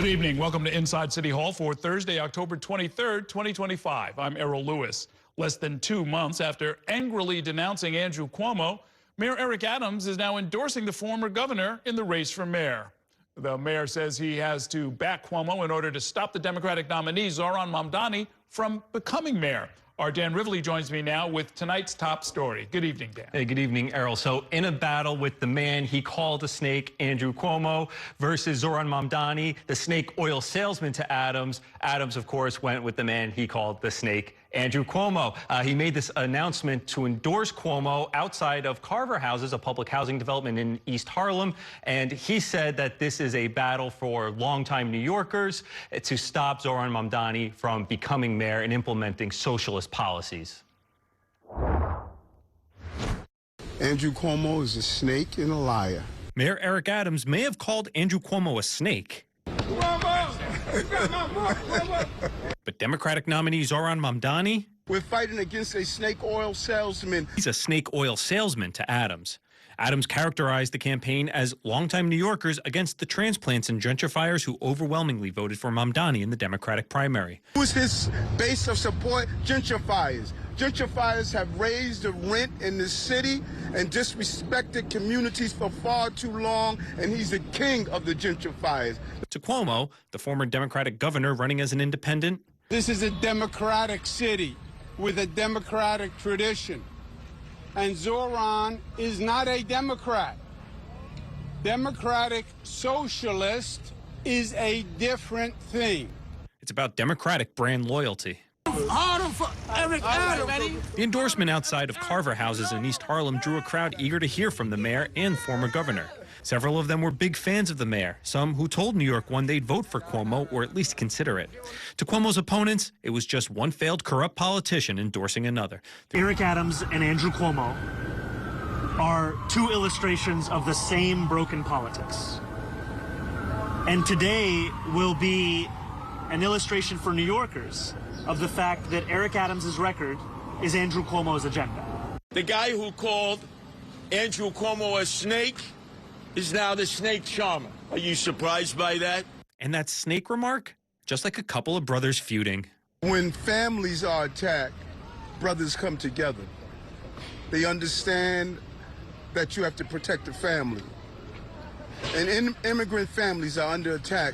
Good evening. Welcome to Inside City Hall for Thursday, October 23rd, 2025. I'm Errol Lewis. Less than 2 months after angrily denouncing Andrew Cuomo, Mayor Eric Adams is now endorsing the former governor in the race for mayor. The mayor says he has to back Cuomo in order to stop the Democratic nominee, Zohran Mamdani, from becoming mayor. Our Dan Rivley joins me now with tonight's top story. Good evening, Dan. Hey, good evening, Errol. So in a battle with the man he called a snake, Andrew Cuomo, versus Zohran Mamdani, the snake oil salesman to Adams, Adams, of course, went with the man he called the snake, Andrew Cuomo. He made this announcement to endorse Cuomo outside of Carver Houses, a public housing development in East Harlem. And he said that this is a battle for longtime New Yorkers to stop Zohran Mamdani from becoming mayor and implementing socialist policies. Andrew Cuomo is a snake and a liar. Mayor Eric Adams may have called Andrew Cuomo a snake. But Democratic nominee Zohran Mamdani? We're fighting against a snake oil salesman. He's a snake oil salesman to Adams. Adams characterized the campaign as longtime New Yorkers against the transplants and gentrifiers who overwhelmingly voted for Mamdani in the Democratic primary. Who's his base of support? Gentrifiers. Gentrifiers have raised the rent in the city and disrespected communities for far too long, and he's the king of the gentrifiers. To Cuomo, the former Democratic governor running as an independent. This is a democratic city with a democratic tradition. And Zohran is not a Democrat. Democratic socialist is a different thing. It's about Democratic brand loyalty. The endorsement outside of Carver Houses in East Harlem drew a crowd eager to hear from the mayor and former governor. Several of them were big fans of the mayor, some who told New York One they'd vote for Cuomo or at least consider it. To Cuomo's opponents, it was just one failed corrupt politician endorsing another. Eric Adams and Andrew Cuomo are two illustrations of the same broken politics. And today will be an illustration for New Yorkers of the fact that Eric Adams' record is Andrew Cuomo's agenda. The guy who called Andrew Cuomo a snake is now the snake charmer. Are you surprised by that? And that snake remark? Just like a couple of brothers feuding. When families are attacked, brothers come together. They understand that you have to protect the family. And immigrant families are under attack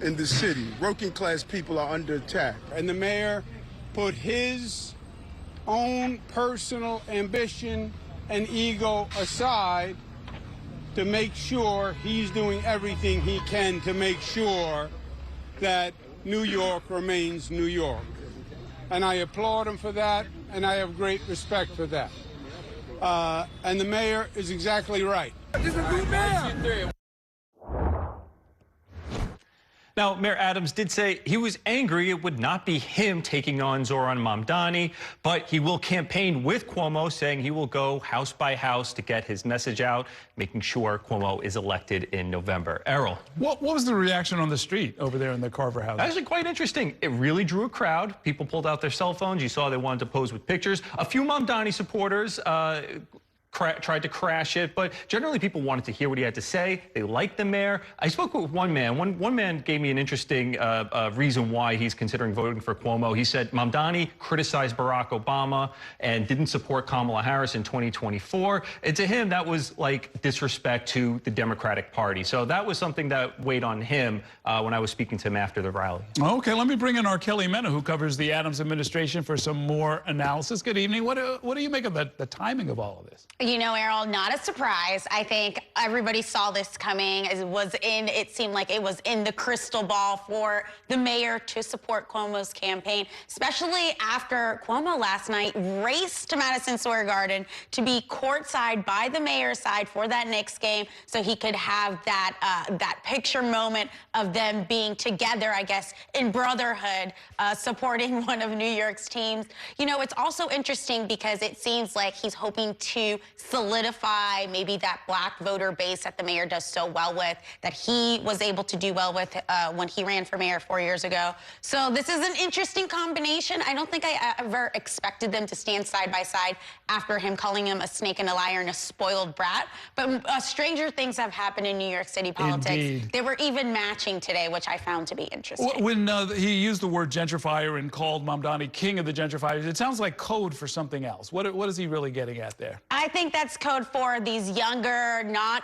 in the city. Working class people are under attack. And the mayor put his own personal ambition and ego aside to make sure he's doing everything he can to make sure that New York remains New York. And I applaud him for that, and I have great respect for that. And the mayor is exactly right. He's a good mayor. Now, Mayor Adams did say he was angry it would not be him taking on Zohran Mamdani, but he will campaign with Cuomo, saying he will go house by house to get his message out, making sure Cuomo is elected in November. Errol. What was the reaction on the street over there in the Carver House? Actually quite interesting. It really drew a crowd. People pulled out their cell phones. You saw they wanted to pose with pictures. A few Mamdani supporters tried to crash it, but generally people wanted to hear what he had to say. They liked the mayor. I spoke with one man. One man gave me an interesting reason why he's considering voting for Cuomo. He said Mamdani criticized Barack Obama and didn't support Kamala Harris in 2024. And to him, that was like disrespect to the Democratic Party. So that was something that weighed on him when I was speaking to him after the rally. Okay, let me bring in our Kelly Mena, who covers the Adams administration, for some more analysis. Good evening. What do you make of the timing of all of this? You know, Errol, not a surprise. I think everybody saw this coming. It seemed like it was in the crystal ball for the mayor to support Cuomo's campaign, especially after Cuomo last night raced to Madison Square Garden to be courtside by the mayor's side for that Knicks game, so he could have that picture moment of them being together, I guess, in brotherhood, supporting one of New York's teams. You know, it's also interesting because it seems like he's hoping to solidify maybe that black voter base that the mayor does so well with, that he was able to do well with when he ran for mayor 4 years ago. So this is an interesting combination. I don't think I ever expected them to stand side by side after him calling him a snake and a liar and a spoiled brat. But stranger things have happened in New York City politics. Indeed. They were even matching today, which I found to be interesting. When he used the word gentrifier and called Mamdani king of the gentrifiers, it sounds like code for something else. What is he really getting at there? I think that's code for these younger, not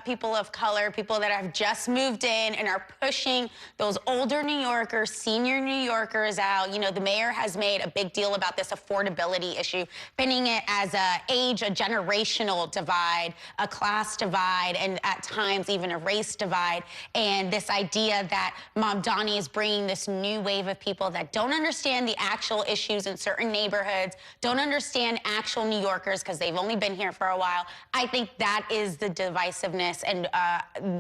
people of color, people that have just moved in and are pushing those older New Yorkers, senior New Yorkers out. You know, the mayor has made a big deal about this affordability issue, pinning it as a generational divide, a class divide, and at times even a race divide. And this idea that Mamdani is bringing this new wave of people that don't understand the actual issues in certain neighborhoods, don't understand actual New Yorkers because they've only been here for a while. I think that is the divisiveness and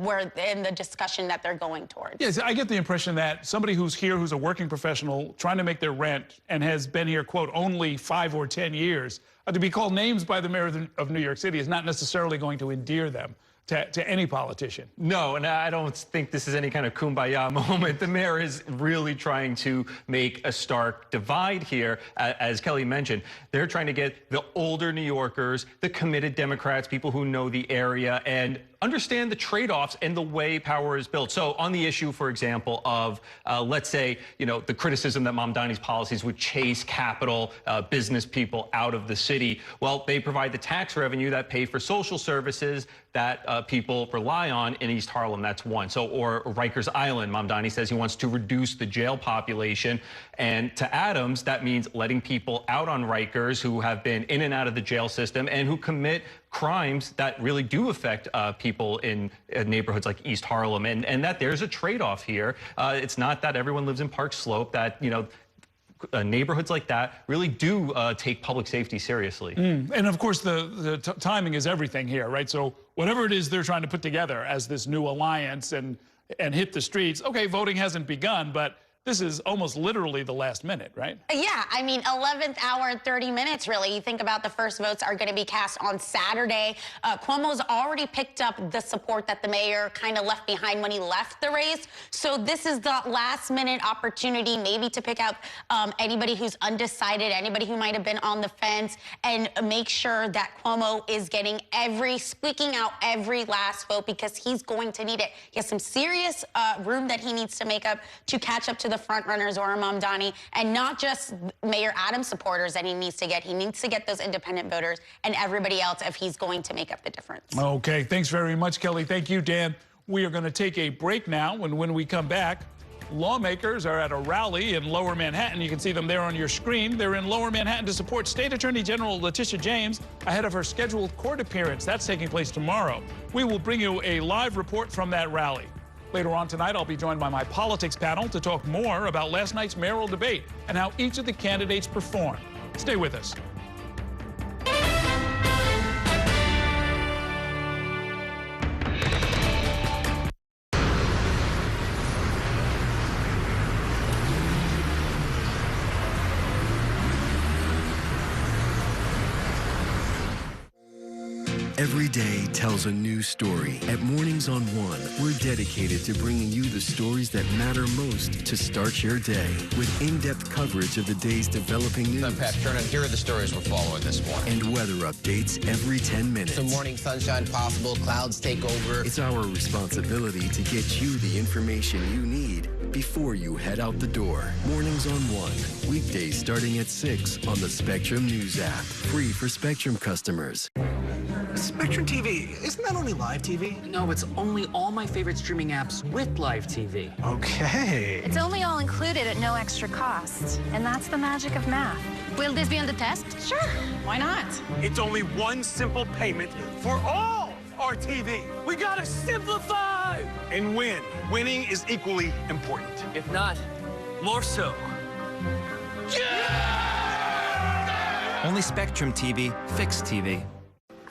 we're in the discussion that they're going towards. Yes, I get the impression that somebody who's here, who's a working professional, trying to make their rent and has been here, quote, only 5 or 10 years, to be called names by the mayor of New York City is not necessarily going to endear them to any politician. No, and I don't think this is any kind of kumbaya moment. The mayor is really trying to make a stark divide here. As Kelly mentioned, they're trying to get the older New Yorkers, the committed Democrats, people who know the area and understand the trade-offs and the way power is built. So on the issue, for example, of let's say, you know, the criticism that Mamdani's policies would chase capital, business people out of the city. Well, they provide the tax revenue that pay for social services that people rely on in East Harlem. That's one. So, or Rikers Island, Mamdani says he wants to reduce the jail population. And to Adams, that means letting people out on Rikers who have been in and out of the jail system and who commit crimes that really do affect people in neighborhoods like East Harlem, and that there's a trade-off here. It's not that everyone lives in Park Slope, that, you know, neighborhoods like that really do take public safety seriously. And of course, the timing is everything here, right? So whatever it is they're trying to put together as this new alliance and hit the streets, okay, voting hasn't begun, but this is almost literally the last minute, right? Yeah, I mean, 11th hour and 30 minutes, really. You think about the first votes are going to be cast on Saturday. Cuomo's already picked up the support that the mayor kind of left behind when he left the race. So this is the last-minute opportunity maybe to pick out anybody who's undecided, anybody who might have been on the fence, and make sure that Cuomo is getting squeaking out every last vote because he's going to need it. He has some serious room that he needs to make up to catch up to the front runners, Zohran Mamdani, and not just Mayor Adams supporters that he needs to get. He needs to get those independent voters and everybody else if he's going to make up the difference. Okay, thanks very much, Kelly. Thank you, Dan. We are going to take a break now, and when we come back, lawmakers are at a rally in Lower Manhattan. You can see them there on your screen. They're in Lower Manhattan to support State Attorney General Letitia James ahead of her scheduled court appearance. That's taking place tomorrow. We will bring you a live report from that rally. Later on tonight, I'll be joined by my politics panel to talk more about last night's mayoral debate and how each of the candidates performed. Stay with us. Every day tells a new story. At Mornings on One, we're dedicated to bringing you the stories that matter most to start your day. With in-depth coverage of the day's developing news. I'm Pat Kernan. Here are the stories we're following this morning. And weather updates every 10 minutes. Some morning sunshine possible, clouds take over. It's our responsibility to get you the information you need before you head out the door. Mornings on One, weekdays starting at 6 on the Spectrum News app. Free for Spectrum customers. Spectrum TV, isn't that only live TV? No, it's only all my favorite streaming apps with live TV. Okay. It's only all included at no extra cost. And that's the magic of math. Will this be on the test? Sure, why not? It's only one simple payment for all our TV. We gotta simplify and win. Winning is equally important. If not, more so. Yeah! Only Spectrum TV, fixed TV.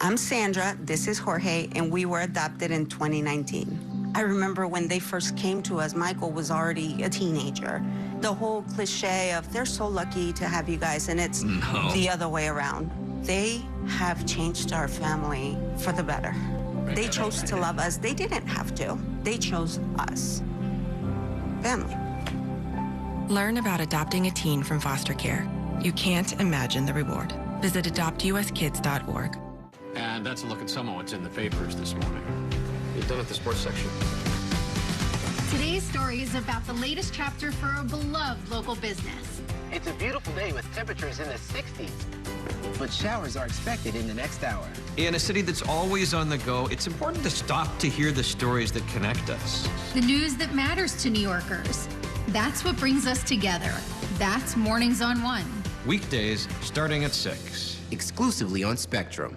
I'm Sandra, this is Jorge, and we were adopted in 2019. I remember when they first came to us, Michael was already a teenager. The whole cliche of, they're so lucky to have you guys, and it's the other way around. They have changed our family for the better. They chose to love us. They didn't have to. They chose us. Family. Learn about adopting a teen from foster care. You can't imagine the reward. Visit adoptuskids.org. And that's a look at some of what's in the papers this morning. You're done at the sports section. Today's story is about the latest chapter for a beloved local business. It's a beautiful day with temperatures in the 60s, but showers are expected in the next hour. In a city that's always on the go, it's important to stop to hear the stories that connect us. The news that matters to New Yorkers. That's what brings us together. That's Mornings on One. Weekdays starting at 6. Exclusively on Spectrum.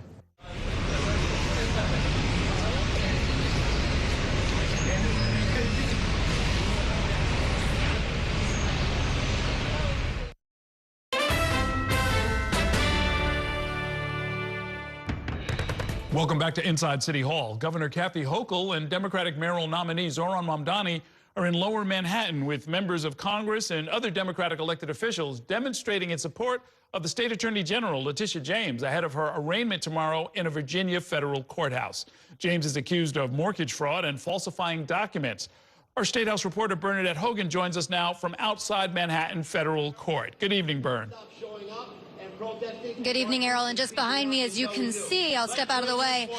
Welcome back to Inside City Hall. Governor Kathy Hochul and Democratic mayoral nominee Zohran Mamdani are in Lower Manhattan with members of Congress and other Democratic elected officials demonstrating in support of the state attorney general, Letitia James, ahead of her arraignment tomorrow in a Virginia federal courthouse. James is accused of mortgage fraud and falsifying documents. Our State House reporter Bernadette Hogan joins us now from outside Manhattan Federal Court. Good evening, Bern. Good evening, Errol. And just behind me, as you can see, I'll step out of the way,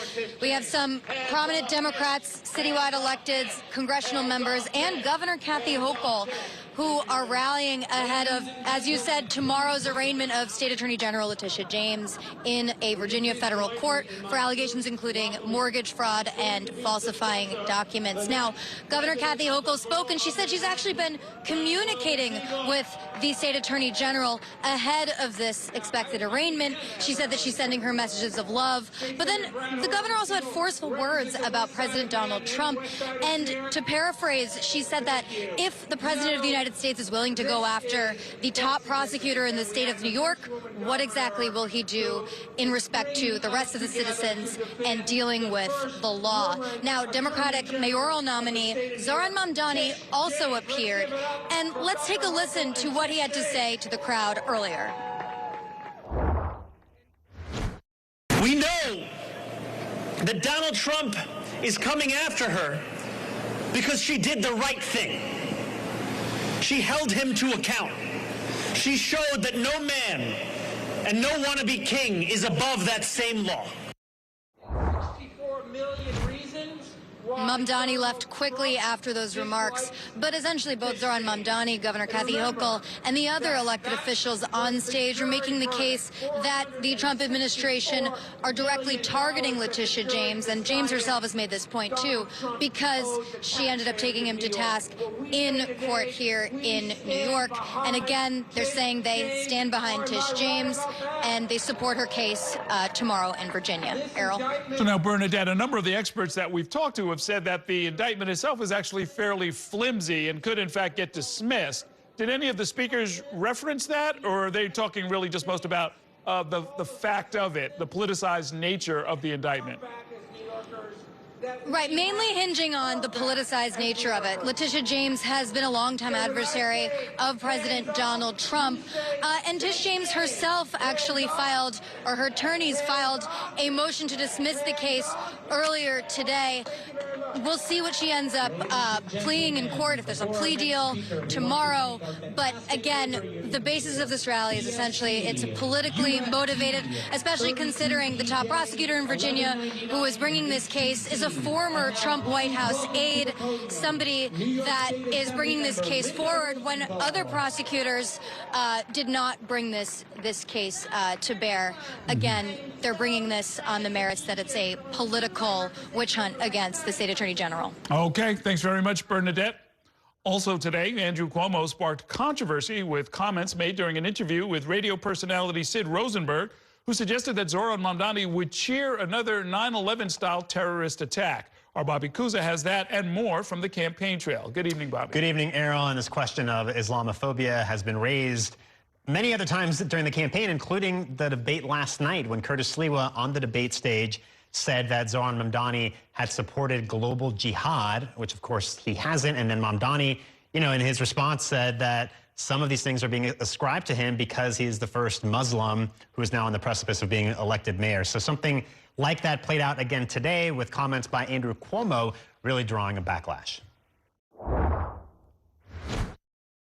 we have some prominent Democrats, citywide electeds, congressional members, and Governor Kathy Hochul, who are rallying ahead of, as you said, tomorrow's arraignment of State Attorney General Letitia James in a Virginia federal court for allegations including mortgage fraud and falsifying documents. Now, Governor Kathy Hochul spoke, and she said she's actually been communicating with the State Attorney General ahead of this expected arraignment. She said that she's sending her messages of love. But then the governor also had forceful words about President Donald Trump. And to paraphrase, she said that if the President of the United States is willing to go after the top prosecutor in the state of New York, what exactly will he do in respect to the rest of the citizens and dealing with the law? Now, Democratic mayoral nominee Zohran Mamdani also appeared. And let's take a listen to what he had to say to the crowd earlier. We know that Donald Trump is coming after her because she did the right thing. She held him to account. She showed that no man and no wannabe king is above that same law. 64 million reasons. Mamdani left quickly after those remarks, but essentially both Zohran Mamdani, Governor Kathy Hochul, and the other elected officials on stage are making the case that the Trump administration are directly targeting Letitia James, and James herself has made this point too, because she ended up taking him to task in court here in New York. And again, they're saying they stand behind Tish James and they support her case tomorrow in Virginia. Errol? So now, Bernadette, a number of the experts that we've talked to have said that the indictment itself is actually fairly flimsy and could, in fact, get dismissed. Did any of the speakers reference that, or are they talking really just most about the fact of it, the politicized nature of the indictment? Right, mainly hinging on the politicized nature of it. Letitia James has been a longtime adversary of President Donald Trump. And Tish James herself actually filed, or her attorneys filed, a motion to dismiss the case earlier today. We'll see what she ends up pleading in court, if there's a plea deal tomorrow. But again, the basis of this rally is essentially it's politically motivated, especially considering the top prosecutor in Virginia who is bringing this case is a former Trump White House aide, somebody that is bringing this case forward when other prosecutors did not bring this case to bear. Again, they're bringing this on the merits that it's a political witch hunt against the state attorney general. Okay, thanks very much, Bernadette. Also today, Andrew Cuomo sparked controversy with comments made during an interview with radio personality Sid Rosenberg, who suggested that Zohran Mamdani would cheer another 9/11-style terrorist attack. Our Bobby Kuza has that and more from the campaign trail. Good evening, Bobby. Good evening, Errol. And this question of Islamophobia has been raised many other times during the campaign, including the debate last night when Curtis Sliwa on the debate stage said that Zohran Mamdani had supported global jihad, which of course he hasn't. And then Mamdani, in his response said that some of these things are being ascribed to him because he's the first Muslim who is now on the precipice of being elected mayor. So something like that played out again today with comments by Andrew Cuomo really drawing a backlash.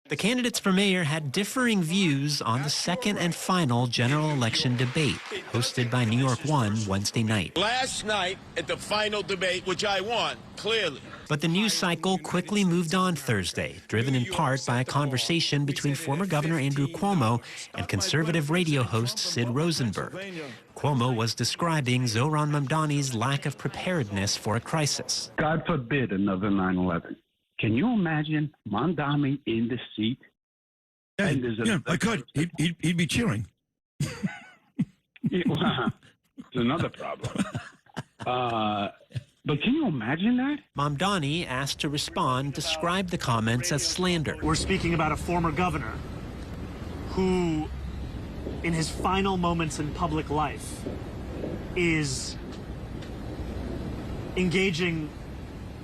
The candidates for mayor had differing views on the second and final general election debate, hosted by New York One Wednesday night. Last night at the final debate, which I won, clearly. But the news cycle quickly moved on Thursday, driven in part by a conversation between former Governor Andrew Cuomo and conservative radio host Sid Rosenberg. Cuomo was describing Zohran Mamdani's lack of preparedness for a crisis. God forbid another 9/11. Can you imagine Mamdani in the seat? Yeah, I could. He'd be cheering. It's another problem. But can you imagine that? Mamdani, asked to respond, described the comments as slander. We're speaking about a former governor who, in his final moments in public life, is engaging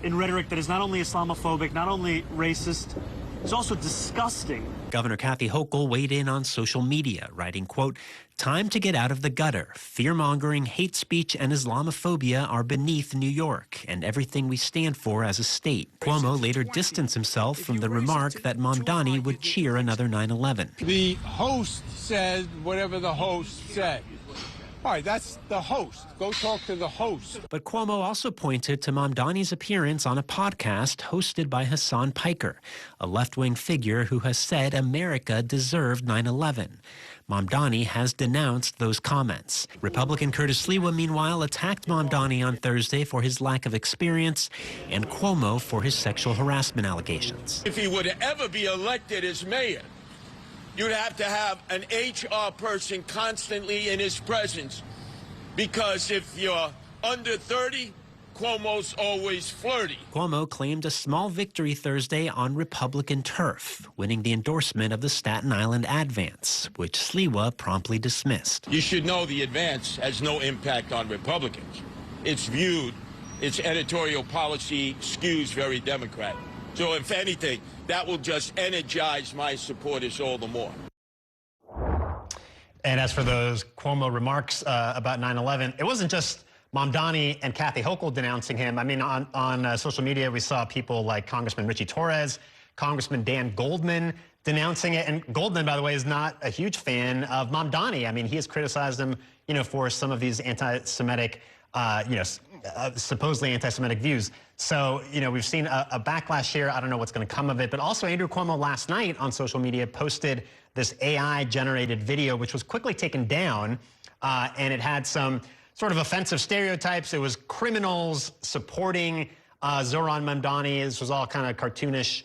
in rhetoric that is not only Islamophobic, not only racist, it's also disgusting. Governor Kathy Hochul weighed in on social media, writing, quote, "Time to get out of the gutter. Fear-mongering, hate speech, and Islamophobia are beneath New York and everything we stand for as a state." Cuomo later distanced himself from the remark that Mamdani would cheer another 9/11. The host said whatever the host said. All right, that's the host. Go talk to the host. But Cuomo also pointed to Mamdani's appearance on a podcast hosted by Hassan Piker, a left-wing figure who has said America deserved 9/11. Mamdani has denounced those comments. Republican Curtis Sliwa, meanwhile, attacked Mamdani on Thursday for his lack of experience and Cuomo for his sexual harassment allegations. If he would ever be elected as mayor, you'd have to have an HR person constantly in his presence, because if you're under 30, Cuomo's always flirty. Cuomo claimed a small victory Thursday on Republican turf, winning the endorsement of the Staten Island Advance, which Sliwa promptly dismissed. You should know the Advance has no impact on Republicans. Its editorial policy skews very Democrat. So if anything, that will just energize my supporters all the more. And as for those Cuomo remarks about 9/11, it wasn't just Mamdani and Kathy Hochul denouncing him. I mean, on social media, we saw people like Congressman Richie Torres, Congressman Dan Goldman denouncing it. And Goldman, by the way, is not a huge fan of Mamdani. I mean, he has criticized him, for some of these anti-Semitic, supposedly anti-Semitic views. So, we've seen a backlash here. I don't know what's going to come of it. But also Andrew Cuomo last night on social media posted this AI-generated video, which was quickly taken down. And it had some sort of offensive stereotypes. It was criminals supporting Zohran Mamdani. This was all kind of cartoonish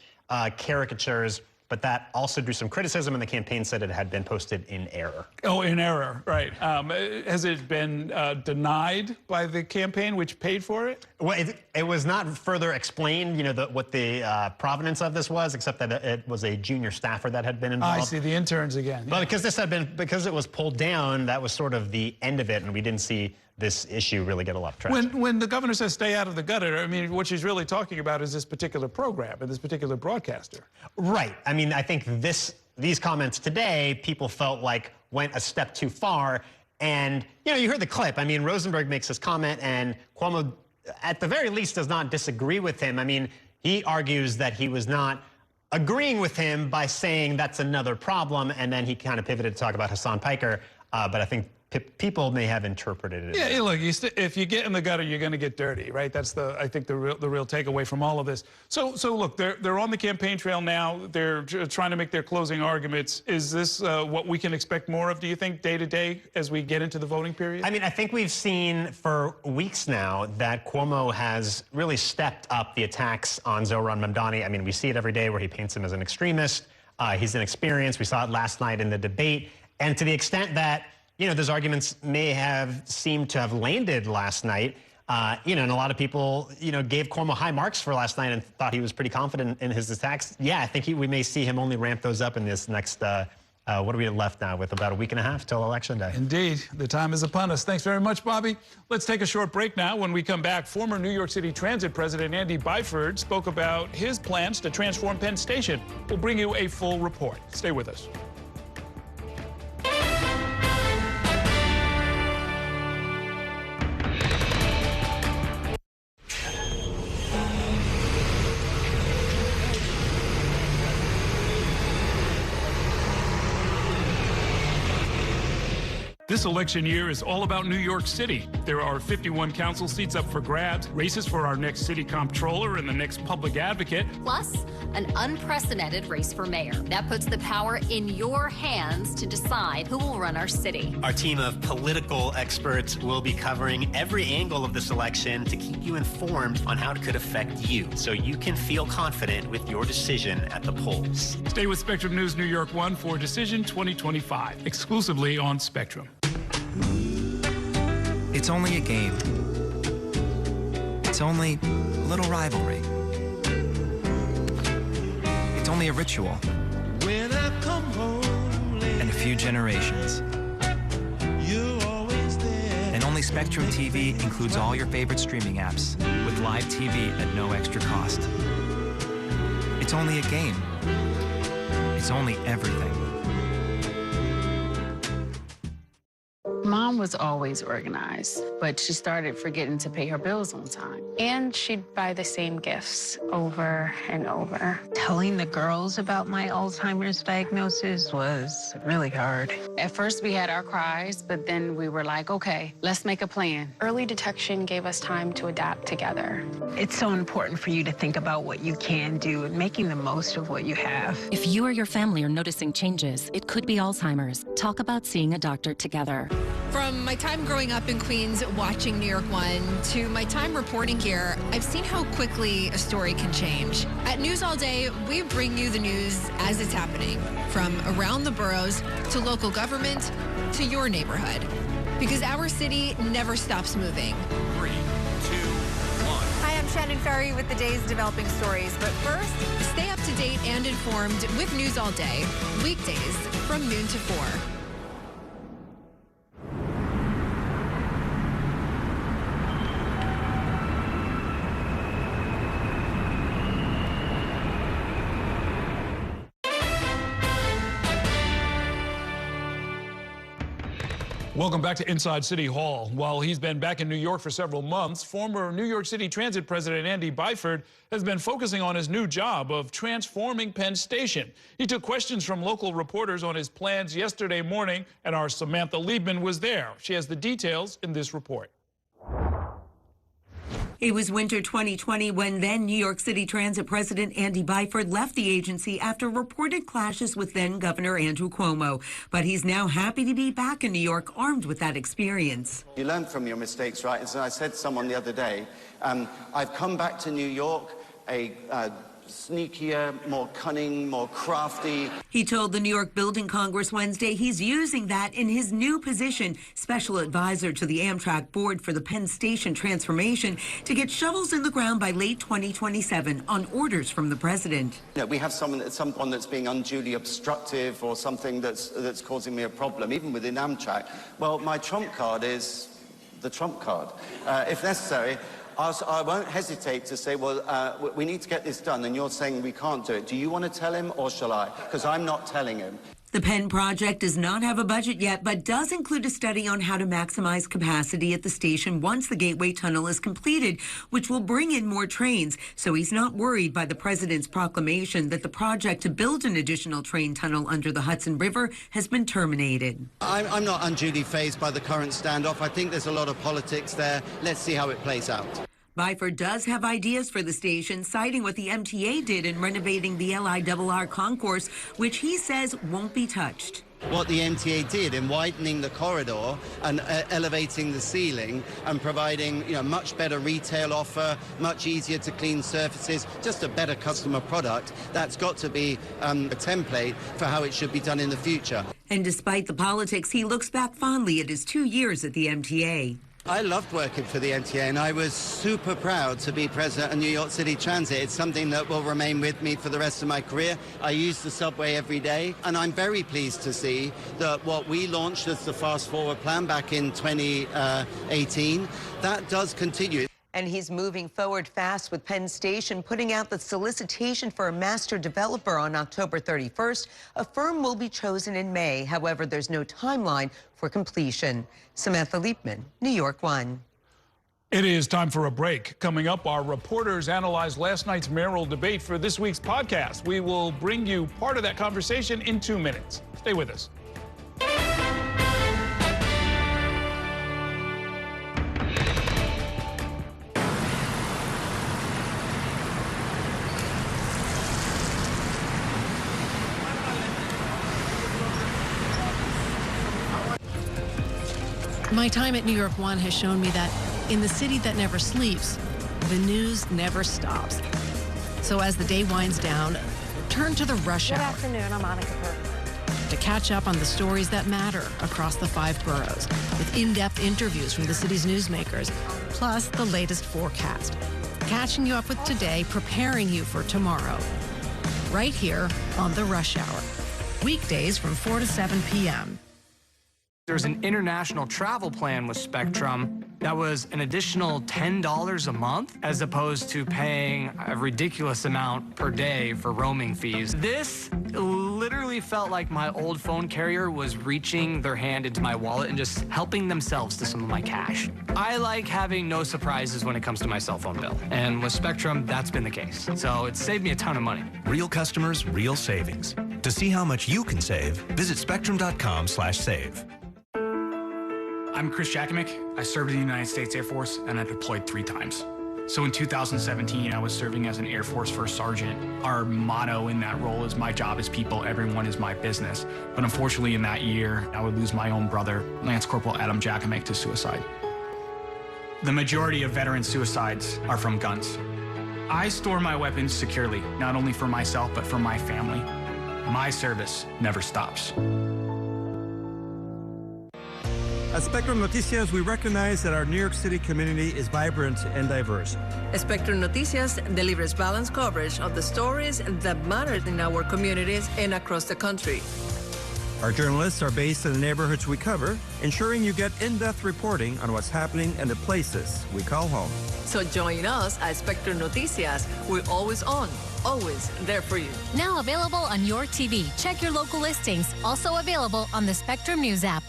caricatures. But that also drew some criticism, and the campaign said it had been posted in error. Oh, in error, right. Has it been denied by the campaign, which paid for it? Well, it was not further explained, what the provenance of this was, except that it was a junior staffer that had been involved. I see, the interns again. But because it was pulled down, that was sort of the end of it, and we didn't see this issue really get a lot of traction. When the governor says stay out of the gutter, I mean, what she's really talking about is this particular program and this particular broadcaster. Right. I mean, I think these comments today, people felt like went a step too far. And, you heard the clip. I mean, Rosenberg makes this comment, and Cuomo, at the very least, does not disagree with him. I mean, he argues that he was not agreeing with him by saying that's another problem, and then he kind of pivoted to talk about Hassan Piker. But I think people may have interpreted it. Yeah, look, if you get in the gutter, you're going to get dirty, right? That's I think the real takeaway from all of this. So look, they're on the campaign trail now. They're trying to make their closing arguments. Is this what we can expect more of, do you think, day to day as we get into the voting period? I mean, I think we've seen for weeks now that Cuomo has really stepped up the attacks on Zohran Mamdani. I mean, we see it every day where he paints him as an extremist. He's inexperienced. We saw it last night in the debate. And to the extent that those arguments may have seemed to have landed last night. And a lot of people, gave Cuomo high marks for last night and thought he was pretty confident in his attacks. Yeah, I think we may see him only ramp those up in this next What do we have left now with about a week and a half till Election Day? Indeed. The time is upon us. Thanks very much, Bobby. Let's take a short break now. When we come back, former New York City Transit President Andy Byford spoke about his plans to transform Penn Station. We'll bring you a full report. Stay with us. This election year is all about New York City. There are 51 council seats up for grabs, races for our next city comptroller and the next public advocate. Plus, an unprecedented race for mayor. That puts the power in your hands to decide who will run our city. Our team of political experts will be covering every angle of this election to keep you informed on how it could affect you, so you can feel confident with your decision at the polls. Stay with Spectrum News New York 1 for Decision 2025, exclusively on Spectrum. It's only a game. It's only a little rivalry. It's only a ritual. When I come home and a few generations. you're always there. And only Spectrum TV includes all your favorite streaming apps with live TV at no extra cost. It's only a game. It's only everything. Mom was always organized, but she started forgetting to pay her bills on time. And she'd buy the same gifts over and over. Telling the girls about my Alzheimer's diagnosis was really hard. At first, we had our cries, but then we were like, okay, let's make a plan. Early detection gave us time to adapt together. It's so important for you to think about what you can do and making the most of what you have. If you or your family are noticing changes, it could be Alzheimer's. Talk about seeing a doctor together. From my time growing up in Queens watching New York 1 to my time reporting here, I've seen how quickly a story can change. At News All Day, we bring you the news as it's happening, from around the boroughs to local government to your neighborhood. Because our city never stops moving. 3, 2, 1. Hi, I'm Shannon Ferry with the day's developing stories. But first, stay up to date and informed with News All Day, weekdays from noon to 4. Welcome back to Inside City Hall. While he's been back in New York for several months, former New York City Transit President Andy Byford has been focusing on his new job of transforming Penn Station. He took questions from local reporters on his plans yesterday morning, and our Samantha Liebman was there. She has the details in this report. It was winter 2020 when then New York City Transit President Andy Byford left the agency after reported clashes with then Governor Andrew Cuomo. But he's now happy to be back in New York, armed with that experience. You learn from your mistakes, right? As I said to someone the other day, I've come back to New York a sneakier, more cunning, more crafty. He told the New York Building Congress Wednesday he's using that in his new position, special advisor to the Amtrak board for the Penn Station transformation, to get shovels in the ground by late 2027 on orders from the president. You know, we have someone that's being unduly obstructive or something that's causing me a problem, even within Amtrak. Well, my trump card is the trump card. If necessary, I won't hesitate to say, well, we need to get this done, and you're saying we can't do it. Do you want to tell him, or shall I? Because I'm not telling him. The Penn project does not have a budget yet, but does include a study on how to maximize capacity at the station once the Gateway Tunnel is completed, which will bring in more trains. So he's not worried by the president's proclamation that the project to build an additional train tunnel under the Hudson River has been terminated. I'm not unduly fazed by the current standoff. I think there's a lot of politics there. Let's see how it plays out. Byford does have ideas for the station, citing what the MTA did in renovating the LIRR concourse, which he says won't be touched. What the MTA did in widening the corridor and elevating the ceiling and providing, much better retail offer, much easier to clean surfaces, just a better customer product, that's got to be a template for how it should be done in the future. And despite the politics, he looks back fondly at his 2 years at the MTA. I loved working for the MTA, and I was super proud to be president of New York City Transit. It's something that will remain with me for the rest of my career. I use the subway every day, and I'm very pleased to see that what we launched as the Fast Forward plan back in 2018, that does continue. And he's moving forward fast with Penn Station putting out the solicitation for a master developer on October 31st. A firm will be chosen in May. However, there's no timeline for completion. Samantha Liebman, New York 1. It is time for a break. Coming up, our reporters analyze last night's mayoral debate for this week's podcast. We will bring you part of that conversation in 2 minutes. Stay with us. My time at New York 1 has shown me that in the city that never sleeps, the news never stops. So as the day winds down, turn to the rush hour. Good afternoon, I'm Monica Burke. To catch up on the stories that matter across the 5 boroughs, with in-depth interviews from the city's newsmakers, plus the latest forecast. Catching you up with today, preparing you for tomorrow. Right here on the Rush Hour. Weekdays from 4 to 7 p.m. There's an international travel plan with Spectrum that was an additional $10 a month, as opposed to paying a ridiculous amount per day for roaming fees. This literally felt like my old phone carrier was reaching their hand into my wallet and just helping themselves to some of my cash. I like having no surprises when it comes to my cell phone bill. And with Spectrum, that's been the case. So it saved me a ton of money. Real customers, real savings. To see how much you can save, visit spectrum.com/save. I'm Chris Jakomick. I served in the United States Air Force, and I deployed 3 times. So in 2017, I was serving as an Air Force First Sergeant. Our motto in that role is, my job is people, everyone is my business. But unfortunately in that year, I would lose my own brother, Lance Corporal Adam Jakomick, to suicide. The majority of veteran suicides are from guns. I store my weapons securely, not only for myself, but for my family. My service never stops. At Spectrum Noticias, we recognize that our New York City community is vibrant and diverse. Spectrum Noticias delivers balanced coverage of the stories that matter in our communities and across the country. Our journalists are based in the neighborhoods we cover, ensuring you get in-depth reporting on what's happening in the places we call home. So join us at Spectrum Noticias. We're always on, always there for you. Now available on your TV. Check your local listings. Also available on the Spectrum News app.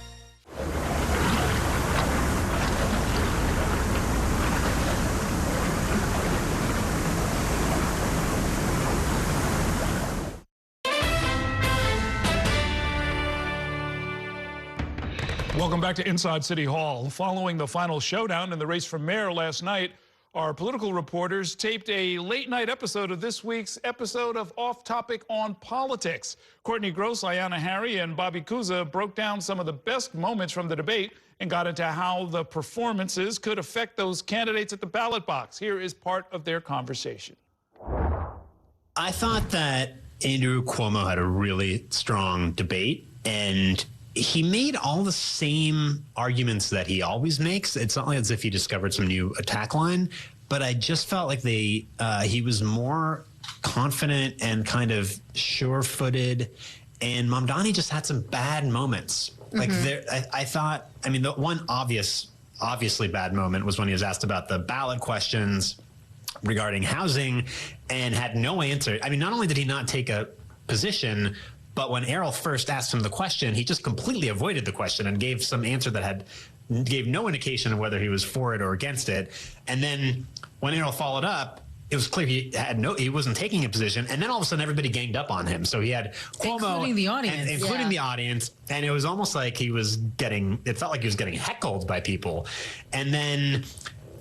Welcome back to Inside City Hall. Following the final showdown in the race for mayor last night, our political reporters taped a late-night episode of this week's episode of Off Topic on Politics. Courtney Gross, Ayanna Harry, and Bobby Kuza broke down some of the best moments from the debate and got into how the performances could affect those candidates at the ballot box. Here is part of their conversation. I thought that Andrew Cuomo had a really strong debate, and he made all the same arguments that he always makes. It's not like as if he discovered some new attack line, but I just felt like he was more confident and kind of sure-footed, and Mamdani just had some bad moments. Like I thought, I mean, the one obviously bad moment was when he was asked about the ballot questions regarding housing and had no answer. I mean, not only did he not take a position, but when Errol first asked him the question, he just completely avoided the question and gave some answer that gave no indication of whether he was for it or against it. And then when Errol followed up, it was clear he wasn't taking a position. And then all of a sudden, everybody ganged up on him. So he had Cuomo, including the audience, including the audience, and it was almost like it felt like he was getting heckled by people. And then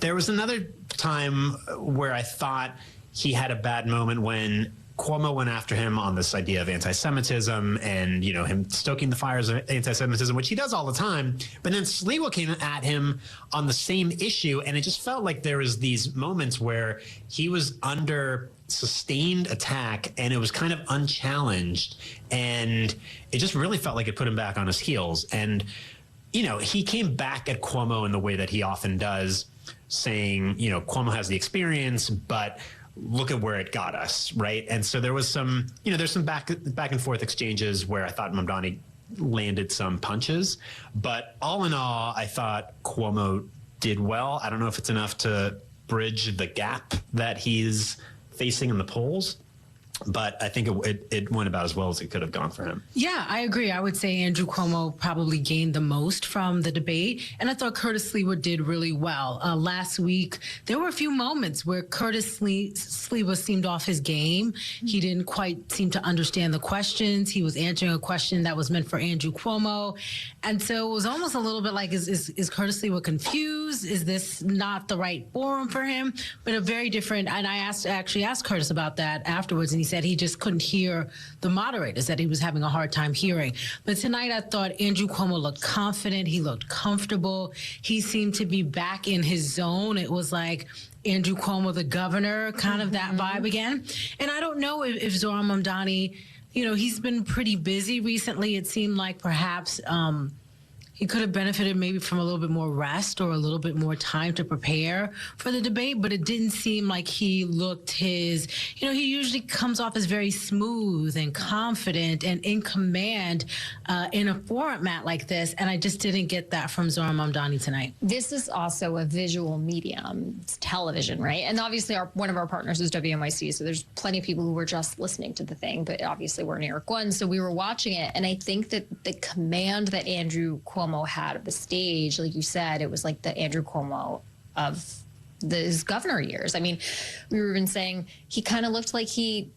there was another time where I thought he had a bad moment when Cuomo went after him on this idea of anti-Semitism and, him stoking the fires of anti-Semitism, which he does all the time. But then Sliwa came at him on the same issue, and it just felt like there was these moments where he was under sustained attack and it was kind of unchallenged, and it just really felt like it put him back on his heels. And he came back at Cuomo in the way that he often does, saying, Cuomo has the experience, but look at where it got us, right? And so there was some, there's some back and forth exchanges where I thought Mamdani landed some punches, but all in all, I thought Cuomo did well. I don't know if it's enough to bridge the gap that he's facing in the polls, but I think it went about as well as it could have gone for him. Yeah, I agree. I would say Andrew Cuomo probably gained the most from the debate, and I thought Curtis Sliwa did really well. Last week, there were a few moments where Curtis Sliwa seemed off his game. He didn't quite seem to understand the questions. He was answering a question that was meant for Andrew Cuomo, and so it was almost a little bit like, is Curtis Sliwa confused? Is this not the right forum for him? But a very different, and I actually asked Curtis about that afterwards, and he said he just couldn't hear the moderators, that he was having a hard time hearing. But tonight I thought Andrew Cuomo looked confident. He looked comfortable. He seemed to be back in his zone. It was like Andrew Cuomo, the governor, kind of that vibe again. And I don't know if Zohran Mamdani, he's been pretty busy recently. It seemed like perhaps he could have benefited maybe from a little bit more rest or a little bit more time to prepare for the debate, but it didn't seem like he looked he usually comes off as very smooth and confident and in command in a format like this, and I just didn't get that from Zohran Mamdani tonight. This is also a visual medium. It's television, right? And obviously one of our partners is WNYC, so there's plenty of people who were just listening to the thing, but obviously we're New York One, so we were watching it, and I think that the command that Andrew Cuomo had of the stage, like you said, it was like the Andrew Cuomo of his governor years. I mean, we were even saying he kind of looked like he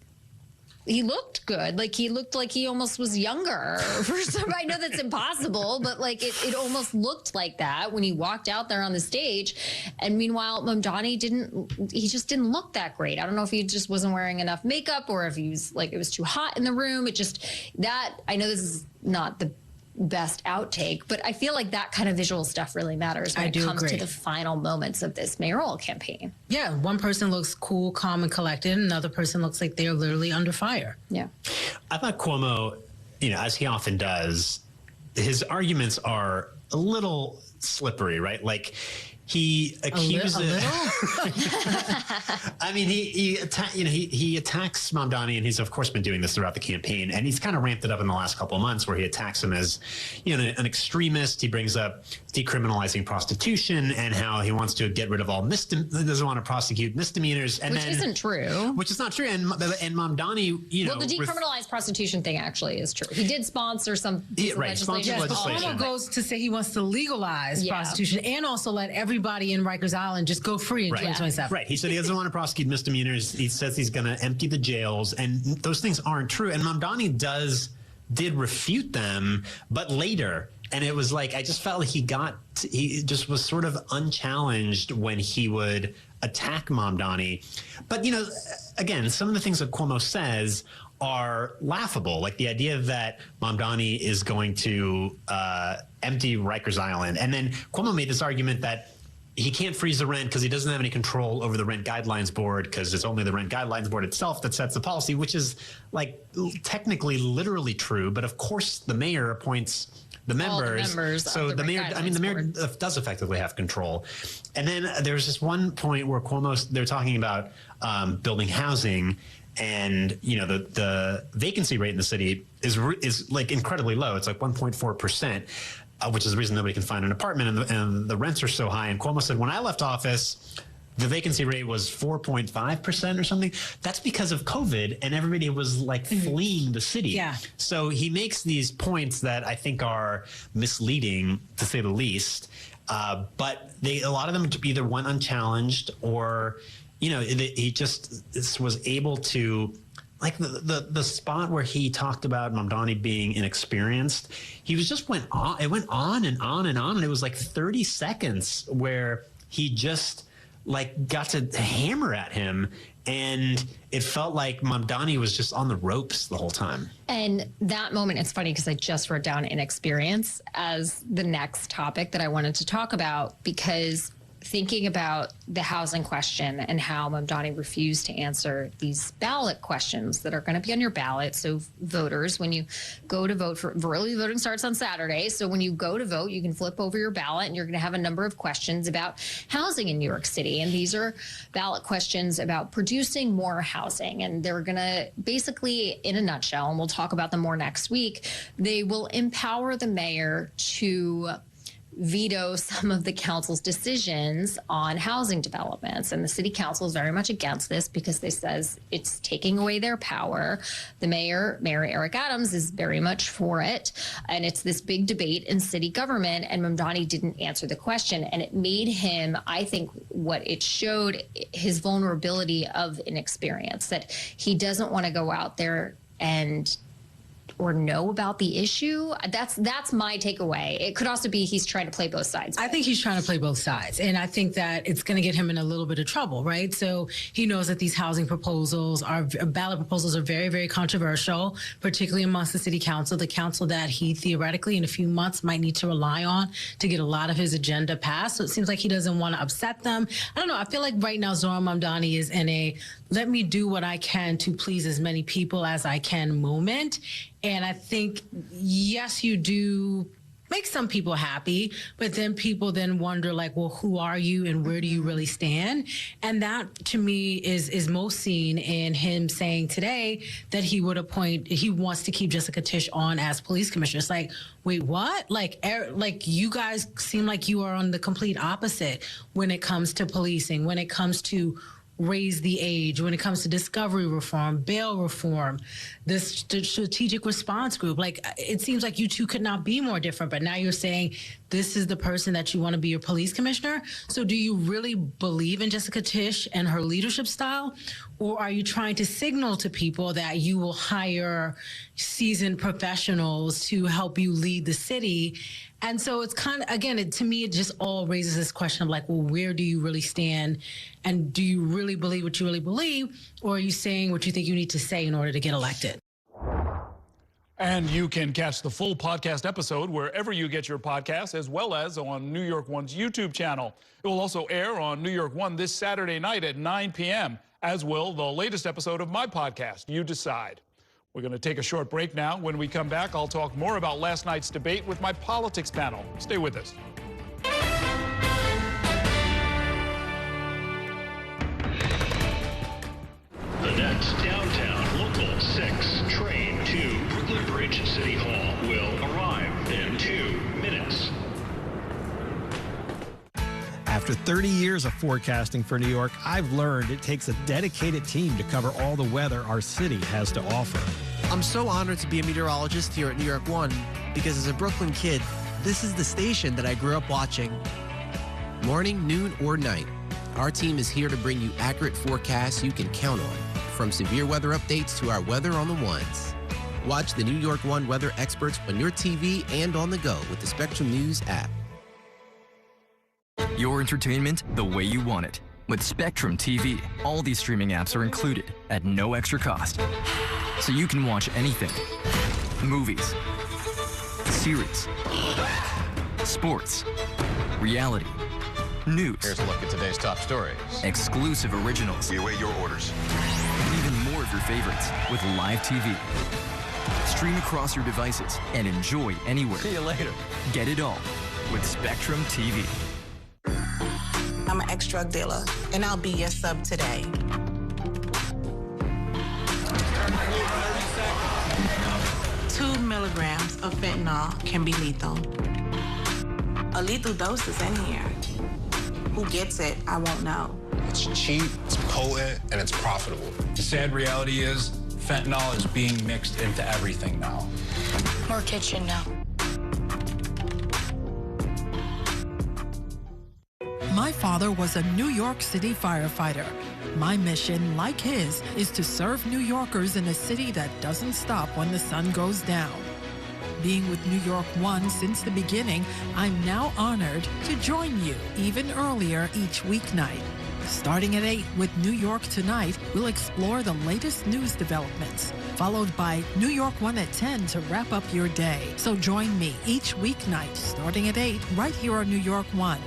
looked good. Like he looked like he almost was younger. I know that's impossible, but like it almost looked like that when he walked out there on the stage. And meanwhile, Mamdani he just didn't look that great. I don't know if he just wasn't wearing enough makeup or if he was like, it was too hot in the room. I know this is not the best outtake, but I feel like that kind of visual stuff really matters when it comes to the final moments of this mayoral campaign. Yeah, one person looks cool, calm, and collected, and another person looks like they're literally under fire. Yeah. I thought Cuomo, as he often does, his arguments are a little slippery, right? Like he accuses. I mean, he attacks Mamdani, and he's of course been doing this throughout the campaign, and he's kind of ramped it up in the last couple of months, where he attacks him as an extremist. He brings up decriminalizing prostitution and how he wants to get rid of all doesn't want to prosecute misdemeanors, and which isn't true. Which is not true. And Mamdani, well, the decriminalized prostitution thing actually is true. He did sponsor some legislation. Yes, but Cuomo goes to say he wants to legalize prostitution and also let everybody in Rikers Island just go free in 2027. Right. He said he doesn't want to prosecute misdemeanors. He says he's going to empty the jails, and those things aren't true. And Mamdani did refute them, but later. And it was like, I just felt like he just was sort of unchallenged when he would attack Mamdani. But, again, some of the things that Cuomo says are laughable, like the idea that Mamdani is going to empty Rikers Island. And then Cuomo made this argument that he can't freeze the rent because he doesn't have any control over the Rent Guidelines Board, because it's only the Rent Guidelines Board itself that sets the policy, which is like technically literally true. But of course, the mayor appoints the members. So the mayor, the mayor does effectively have control. And then there's this one point where they're talking about building housing, and the vacancy rate in the city is like incredibly low. It's like 1.4%. Which is the reason nobody can find an apartment, and the rents are so high. And Cuomo said, when I left office, the vacancy rate was 4.5% or something. That's because of COVID, and everybody was like fleeing the city. Yeah. So he makes these points that I think are misleading, to say the least. But a lot of them either went unchallenged, or he just was able to. Like the spot where he talked about Mamdani being inexperienced, he went on. It went on and on and on, and it was like 30 seconds where he just like got to hammer at him, and it felt like Mamdani was just on the ropes the whole time. And that moment, it's funny because I just wrote down inexperience as the next topic that I wanted to talk about, because thinking about the housing question and how Mamdani refused to answer these ballot questions that are going to be on your ballot. So voters, when you go to vote for early voting starts on Saturday. So when you go to vote, you can flip over your ballot and you're going to have a number of questions about housing in New York City. And these are ballot questions about producing more housing. And they're going to basically, in a nutshell, and we'll talk about them more next week, they will empower the mayor to veto some of the council's decisions on housing developments. And the city council is very much against this because they says it's taking away their power. The Mayor Eric Adams, is very much for it. And it's this big debate in city government, and Mamdani didn't answer the question. And it made him, I think what it showed, his vulnerability of inexperience, that he doesn't want to go out there or know about the issue. That's my takeaway. It could also be he's trying to play both sides. I think he's trying to play both sides. And I think that it's going to get him in a little bit of trouble, right? So he knows that these housing proposals ballot proposals are very, very controversial, particularly amongst the city council, the council that he theoretically in a few months might need to rely on to get a lot of his agenda passed. So it seems like he doesn't want to upset them. I don't know. I feel like right now Zohran Mamdani is in a let me do what I can to please as many people as I can moment. And I think, yes, you do make some people happy, but then people then wonder, like, well, who are you and where do you really stand? And that, to me, is most seen in him saying today that he wants to keep Jessica Tisch on as police commissioner. It's like, wait, what? Like you guys seem like you are on the complete opposite when it comes to policing, when it comes to raise the age, when it comes to discovery reform, bail reform, this strategic response group. Like, it seems like you two could not be more different, but now you're saying this is the person that you want to be your police commissioner. So do you really believe in Jessica Tisch and her leadership style? Or are you trying to signal to people that you will hire seasoned professionals to help you lead the city? And so it's kind of, again, to me, it just all raises this question of like, well, where do you really stand? And do you really believe what you really believe? Or are you saying what you think you need to say in order to get elected? And you can catch the full podcast episode wherever you get your podcasts, as well as on New York One's YouTube channel. It will also air on New York One this Saturday night at 9 p.m., as will the latest episode of my podcast, You Decide. We're going to take a short break now. When we come back, I'll talk more about last night's debate with my politics panel. Stay with us. The next downtown local 6 train to Brooklyn Bridge City Hall will arrive in 2 minutes. After 30 years of forecasting for New York, I've learned it takes a dedicated team to cover all the weather our city has to offer. I'm so honored to be a meteorologist here at New York One because as a Brooklyn kid, this is the station that I grew up watching. Morning, noon, or night, our team is here to bring you accurate forecasts you can count on, from severe weather updates to our weather on the ones. Watch the New York One weather experts on your TV and on the go with the Spectrum News app. Your entertainment the way you want it. With Spectrum TV, all these streaming apps are included at no extra cost. So you can watch anything. Movies, series, sports, reality, news. Here's a look at today's top stories. Exclusive originals. We await your orders. And even more of your favorites with live TV. Stream across your devices and enjoy anywhere. See you later. Get it all with Spectrum TV. I'm an ex-drug dealer, and I'll be your sub today. 2 milligrams of fentanyl can be lethal. A lethal dose is in here. Who gets it, I won't know. It's cheap, it's potent, and it's profitable. The sad reality is fentanyl is being mixed into everything now. More kitchen now. My father was a New York City firefighter. My mission, like his, is to serve New Yorkers in a city that doesn't stop when the sun goes down. Being with New York One since the beginning, I'm now honored to join you even earlier each weeknight. Starting at 8 with New York Tonight, we'll explore the latest news developments, followed by New York One at 10 to wrap up your day. So join me each weeknight starting at 8 right here on New York One.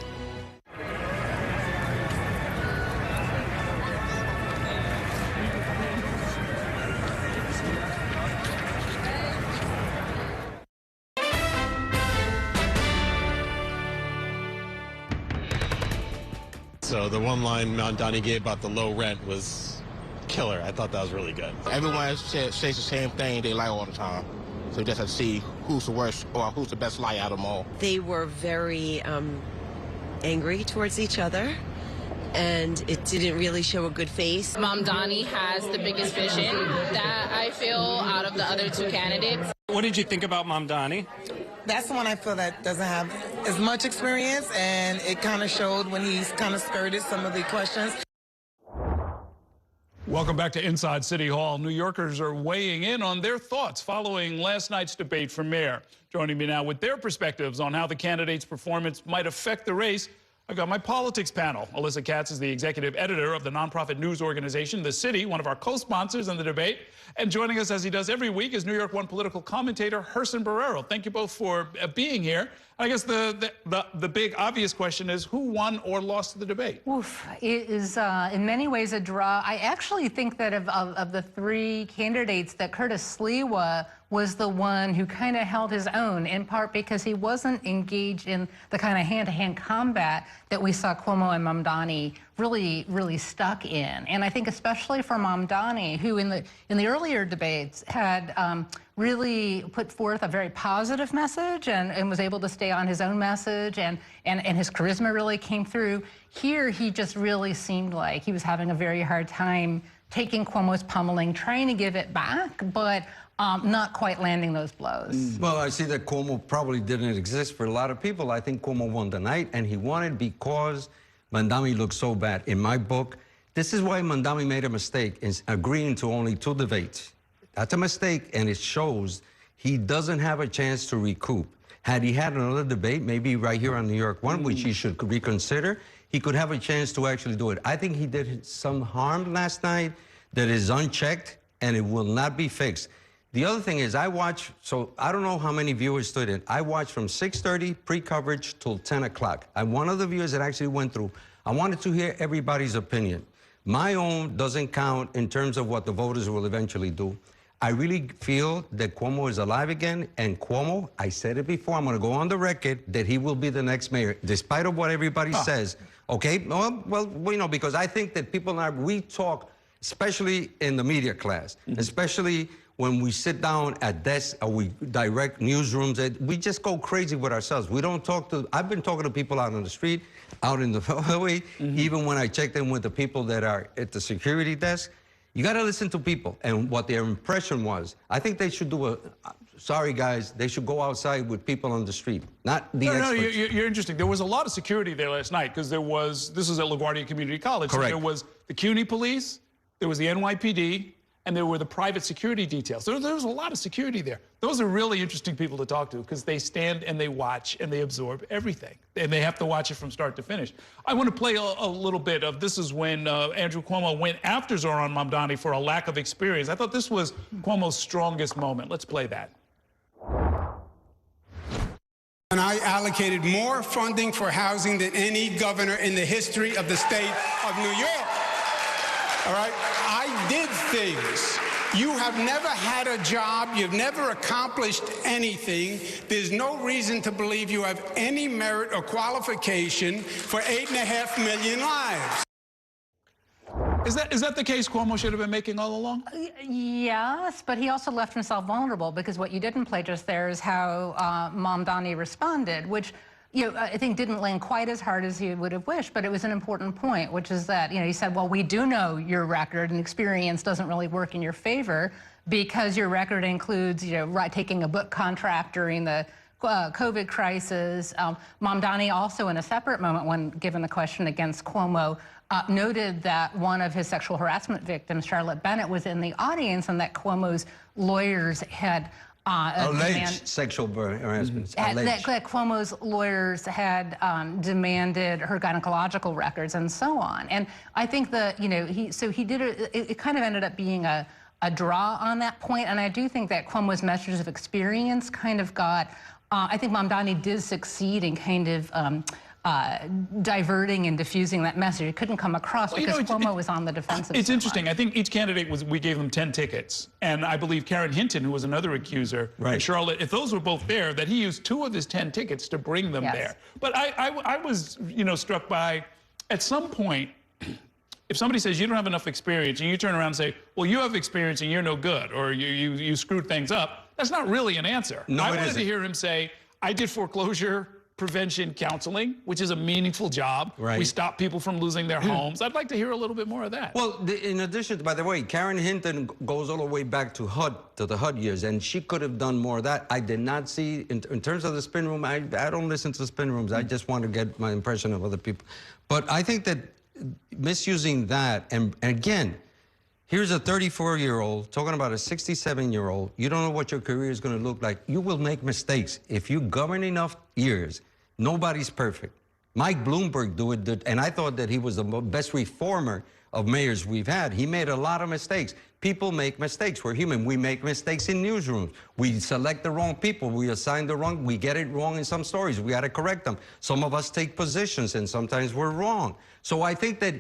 So the one line Mamdani gave about the low rent was killer. I thought that was really good. Everyone says the same thing they lie all the time. So you just have to see who's the worst or who's the best lie out of them all. They were very angry towards each other, and it didn't really show a good face. Mamdani has the biggest vision that I feel out of the other two candidates. What did you think about Mamdani? That's the one I feel that doesn't have as much experience, and it kind of showed when he's kind of skirted some of the questions. Welcome back to Inside City Hall. New Yorkers are weighing in on their thoughts following last night's debate for mayor. Joining me now with their perspectives on how the candidate's performance might affect the race, I've got my politics panel. Alyssa Katz is the executive editor of the nonprofit news organization The City, one of our co-sponsors in the debate. And joining us, as he does every week, is New York One political commentator Gerson Barrero. Thank you both for being here. I guess the big obvious question is, who won or lost the debate? Oof, it is in many ways a draw. I actually think that of the three candidates, that Curtis Sliwa was the one who kind of held his own, in part because he wasn't engaged in the kind of hand-to-hand combat that we saw Cuomo and Mamdani really stuck in. And I think especially for Mamdani, who in the earlier debates had really put forth a very positive message and was able to stay on his own message, and his charisma really came through. Here, he just really seemed like he was having a very hard time taking Cuomo's pummeling, trying to give it back, but not quite landing those blows. Well, I see that Cuomo probably didn't exist for a lot of people. I think Cuomo won the night, and he won it because Mamdani looked so bad. In my book, this is why Mamdani made a mistake in agreeing to only 2 debates. That's a mistake, and it shows he doesn't have a chance to recoup. Had he had another debate, maybe right here on New York One, which he should reconsider, he could have a chance to actually do it. I think he did some harm last night that is unchecked, and it will not be fixed. The other thing is, I watch, so I don't know how many viewers stood in. I watched from 6:30 pre-coverage till 10 o'clock. I'm one of the viewers that actually went through. I wanted to hear everybody's opinion. My own doesn't count in terms of what the voters will eventually do. I really feel that Cuomo is alive again, and Cuomo, I said it before, I'm going to go on the record that he will be the next mayor, despite of what everybody says. Okay, well, you know, because I think that people now, we talk, especially in the media class, especially when we sit down at desks or we direct newsrooms, we just go crazy with ourselves. We don't talk to, I've been talking to people out on the street, out in the hallway, even when I check in with the people that are at the security desk. You got to listen to people and what their impression was. I think they should do sorry guys, they should go outside with people on the street, not the experts. No, you're interesting. There was a lot of security there last night because this is at LaGuardia Community College. Correct. So there was the CUNY police, there was the NYPD, and there were the private security details. There was a lot of security there. Those are really interesting people to talk to because they stand and they watch and they absorb everything. And they have to watch it from start to finish. I want to play a little bit of, this is when Andrew Cuomo went after Zohran Mamdani for a lack of experience. I thought this was Cuomo's strongest moment. Let's play that. And I allocated more funding for housing than any governor in the history of the state of New York. All right? I did things. You have never had a job. You've never accomplished anything. There's no reason to believe you have any merit or qualification for 8.5 million lives. Is that the case Cuomo should have been making all along? Yes, but he also left himself vulnerable because what you didn't play just there is how Mamdani responded, which I think didn't land quite as hard as he would have wished, but it was an important point, which is that, he said, well, we do know your record and experience doesn't really work in your favor because your record includes, taking a book contract during the COVID crisis. Mamdani also, in a separate moment, when given the question against Cuomo, noted that one of his sexual harassment victims, Charlotte Bennett, was in the audience and that Cuomo's lawyers had alleged sexual harassment. That Cuomo's lawyers had demanded her gynecological records and so on. And I think that, he did it kind of ended up being a draw on that point. And I do think that Cuomo's messages of experience kind of got, I think Mamdani did succeed in kind of diverting and diffusing that message. It couldn't come across because Cuomo was on the defensive. It's interesting. I think each candidate we gave them 10 tickets. And I believe Karen Hinton, who was another accuser, and Charlotte, if those were both there, that he used 2 of his 10 tickets to bring them there. But I was, struck by, at some point, if somebody says you don't have enough experience and you turn around and say, well, you have experience and you're no good, or you screwed things up, that's not really an answer. No, I wanted to hear him say, I did foreclosure prevention counseling, which is a meaningful job. Right. We stop people from losing their homes. I'd like to hear a little bit more of that. Well, in addition, by the way, Karen Hinton goes all the way back to the HUD years, and she could have done more of that. I did not see, in terms of the spin room, I don't listen to spin rooms. I just want to get my impression of other people. But I think that misusing that, and again, here's a 34-year-old talking about a 67-year-old. You don't know what your career is going to look like. You will make mistakes. If you govern enough years, nobody's perfect. Mike Bloomberg did it, and I thought that he was the best reformer of mayors we've had. He made a lot of mistakes. People make mistakes. We're human. We make mistakes in newsrooms. We select the wrong people. We assign the wrong. We get it wrong in some stories. We got to correct them. Some of us take positions, and sometimes we're wrong. So I think that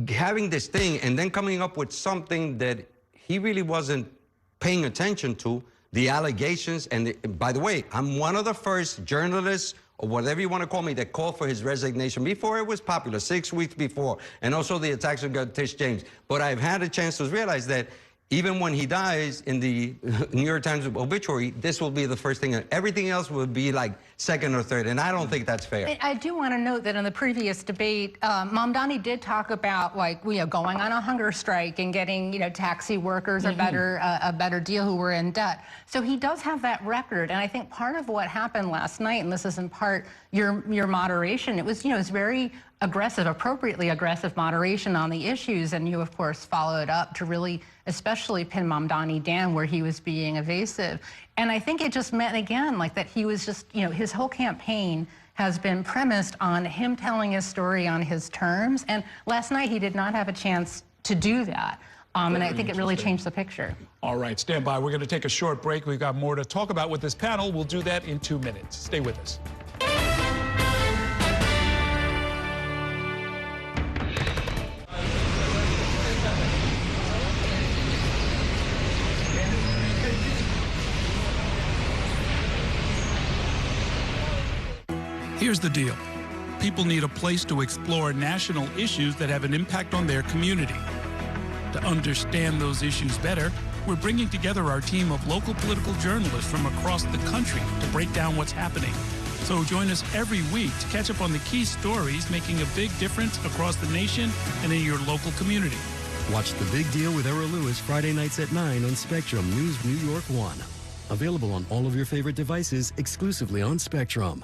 having this thing and then coming up with something that he really wasn't paying attention to, the allegations, and by the way, I'm one of the first journalists, or whatever you want to call me, that called for his resignation before it was popular, 6 weeks before, and also the attacks on Tish James. But I've had a chance to realize that even when he dies in the New York Times obituary, this will be the first thing. Everything else will be like second or third, and I don't think that's fair. I do want to note that in the previous debate, Mamdani did talk about, like, going on a hunger strike and getting, taxi workers a better deal who were in debt. So he does have that record, and I think part of what happened last night, and this is in part your moderation, it was, it's very aggressive, appropriately aggressive moderation on the issues, and you, of course, followed up to really especially pin Mamdani down where he was being evasive. And I think it just meant, again, like that he was just, his whole campaign has been premised on him telling his story on his terms, and last night he did not have a chance to do that. And I think it really changed the picture. All right, stand by. We're going to take a short break. We've got more to talk about with this panel. We'll do that in 2 minutes. Stay with us. Here's the deal. People need a place to explore national issues that have an impact on their community. To understand those issues better, we're bringing together our team of local political journalists from across the country to break down what's happening. So join us every week to catch up on the key stories making a big difference across the nation and in your local community. Watch The Big Deal with Errol Lewis Friday nights at 9 on Spectrum News New York 1. Available on all of your favorite devices exclusively on Spectrum.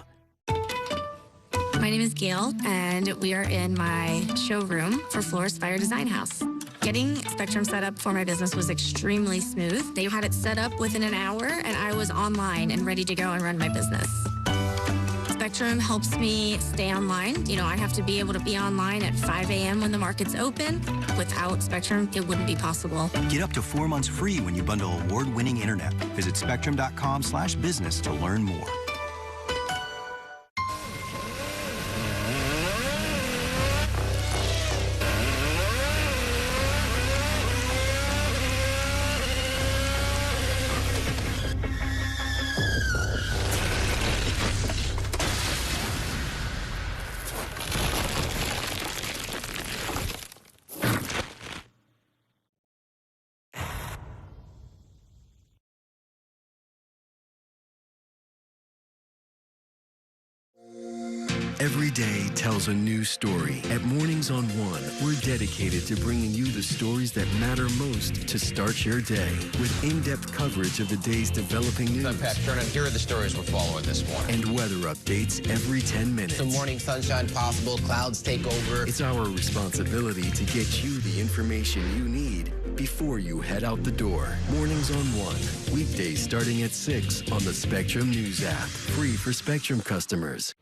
My name is Gail, and we are in my showroom for Florist Fire Design House. Getting Spectrum set up for my business was extremely smooth. They had it set up within an hour, and I was online and ready to go and run my business. Spectrum helps me stay online. I have to be able to be online at 5 a.m. when the market's open. Without Spectrum, it wouldn't be possible. Get up to 4 months free when you bundle award-winning internet. Visit spectrum.com/business to learn more. Every day tells a new story. At Mornings on One, we're dedicated to bringing you the stories that matter most to start your day. With in-depth coverage of the day's developing news. I'm Pat Kernan. Here are the stories we're following this morning. And weather updates every 10 minutes. Some morning sunshine possible, clouds take over. It's our responsibility to get you the information you need before you head out the door. Mornings on One. Weekdays starting at 6 on the Spectrum News app. Free for Spectrum customers.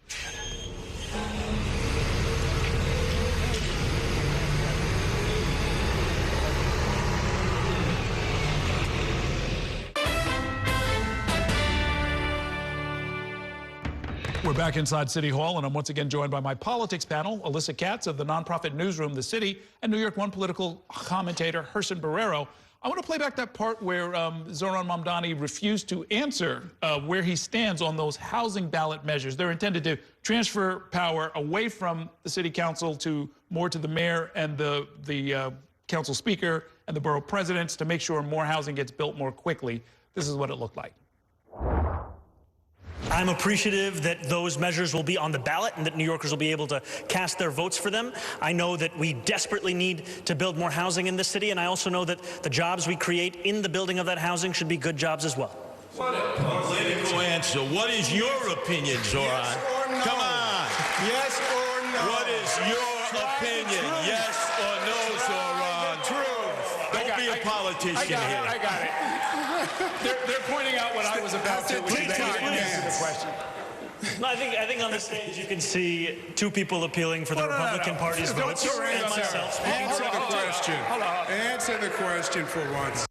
We're back inside City Hall, and I'm once again joined by my politics panel, Alyssa Katz of the nonprofit newsroom The City, and New York One political commentator Herson Barrero. I want to play back that part where Zohran Mamdani refused to answer where he stands on those housing ballot measures. They're intended to transfer power away from the city council to more to the mayor and the council speaker and the borough presidents to make sure more housing gets built more quickly. This is what it looked like. I'm appreciative that those measures will be on the ballot and that New Yorkers will be able to cast their votes for them. I know that we desperately need to build more housing in this city, and I also know that the jobs we create in the building of that housing should be good jobs as well. What a political answer. What is your opinion, Zohran? Yes or no? Come on. Yes or no? What is your opinion? Yes or no, Zohran? Don't be a politician here. I got it. They're pointing out what I was about to, which is they didn't answer the question. No, I think on the stage you can see two people appealing for the Republican Party's votes. And myself. Answer the question. Answer the question for once.